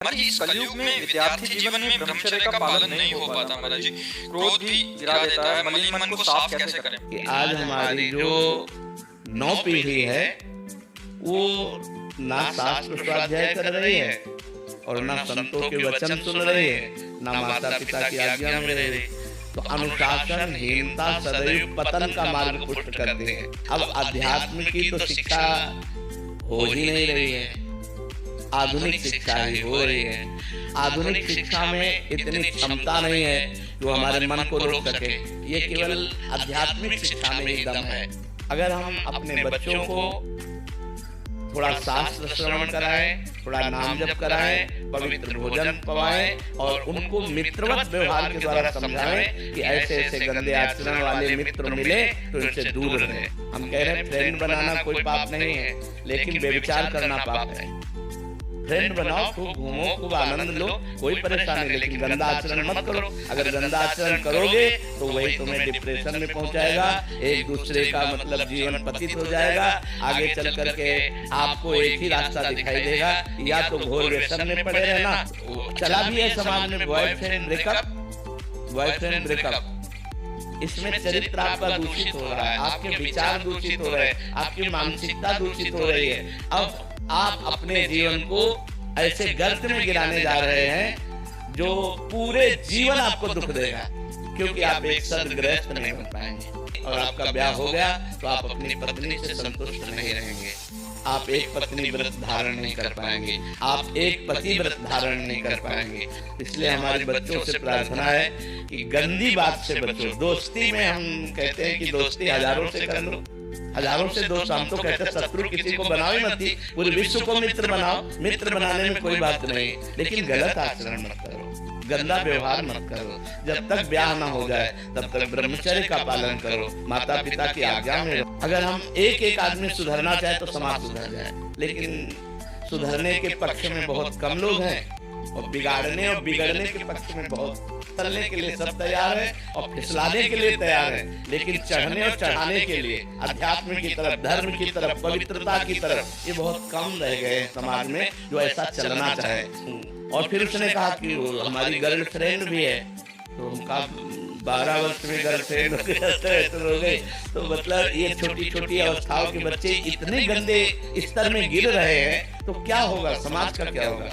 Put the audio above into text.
महाराज जी, इस कलयुग में विद्यार्थी जीवन में ब्रह्मचर्य का पालन नहीं हो पाता महाराज जी। क्रोध भी गिरा देता है, मलिन मन को साफ कैसे करें? कि आज हमारी जो नौ पीढ़ी है वो ना शास्त्र स्वाध्याय कर रही है और ना संतों के वचन सुन रही है, ना माता पिता की आज्ञा में रह रही। तो अनुशासनहीनता सदैव पतन का मार्ग पुष्ट करती है। अब अध्यात्म की तो शिक्षा हो ही नहीं रही है, आधुनिक शिक्षा ही हो रही है। आधुनिक शिक्षा में इतनी क्षमता नहीं है जो हमारे मन को रोक सके। ये केवल आध्यात्मिक शिक्षा में ही दम है। अगर हम अपने बच्चों को थोड़ा शास्त्र श्रवण कराएं, थोड़ा नाम जप कराएं, पवित्र भोजन पवाएं और उनको मित्रवत व्यवहार के द्वारा समझाएं कि ऐसे ऐसे गंदे आचरण वाले मित्र मिले तो इनसे दूर रहें। हम कह रहे हैं फ्रेंड बनाना कोई पाप नहीं है, लेकिन व्यभिचार करना पाप है। फ्रेंड बनाओ, खूब घूमो, खूब आनंद लो, कोई परेशानी नहीं, लेकिन गंदा आचरण मत करो। अगर गंदा आचरण करोगे तो वही तुम्हें डिप्रेशन में पहुंचाएगा, एक दूसरे का मतलब जीवन पतित हो जाएगा। आगे चल करके आपको एक ही रास्ता दिखाई देगा, या तो घोर व्यसन में पड़े रहना। चला भी है समाज में बॉयफ्रेंड ब्रेकअप। इसमें चरित्र आपका दूषित हो रहा है, आपके विचार दूषित हो रहे हैं, आपकी मानसिकता दूषित हो रही है। अब आप अपने जीवन को ऐसे गर्त में गिराने जा रहे हैं जो पूरे जीवन आपको दुख देगा, क्योंकि आप एक सद्गृहस्थ नहीं बन पाएंगे। और आपका ब्याह हो गया तो आप अपनी पत्नी से संतुष्ट नहीं रहेंगे, आप एक पत्नी व्रत धारण नहीं कर पाएंगे, आप एक पति व्रत धारण नहीं कर पाएंगे। इसलिए हमारे बच्चों से प्रार्थना है कि गंदी बात से बचो। दोस्ती में हम कहते हैं कि दोस्ती हजारों से कर लो, हजारों से दोस्त। हम तो कहते हैं शत्रु किसी को बनाओ ही मत, पूरे विश्व को मित्र बनाओ। मित्र बनाने में कोई बात नहीं, लेकिन गलत आचरण मत करो, गंदा व्यवहार मत करो। जब तक ब्याह ना हो जाए तब तक ब्रह्मचर्य का पालन करो, माता पिता की आज्ञा में रहो। अगर हम एक एक आदमी सुधरना चाहे तो समाज सुधर जाए, लेकिन सुधरने के पक्ष में बहुत कम लोग हैं और बिगाड़ने और बिगड़ने के पक्ष में बहुत। चलने के लिए सब तैयार है और फिसलाने के लिए तैयार है, लेकिन चढ़ने और चढ़ाने के लिए अध्यात्म की तरफ, धर्म की तरफ, पवित्रता की तरफ ये बहुत कम रह गए समाज में जो ऐसा चलना चाहे। और फिर उसने कहा कि हमारी गर्लफ्रेंड भी है, तो उनका 12 वर्ष में गर्लफ्रेंड हो गई। तो मतलब ये छोटी छोटी अवस्थाओं के बच्चे इतने गंदे स्तर में गिर रहे हैं, तो क्या होगा, समाज का क्या होगा।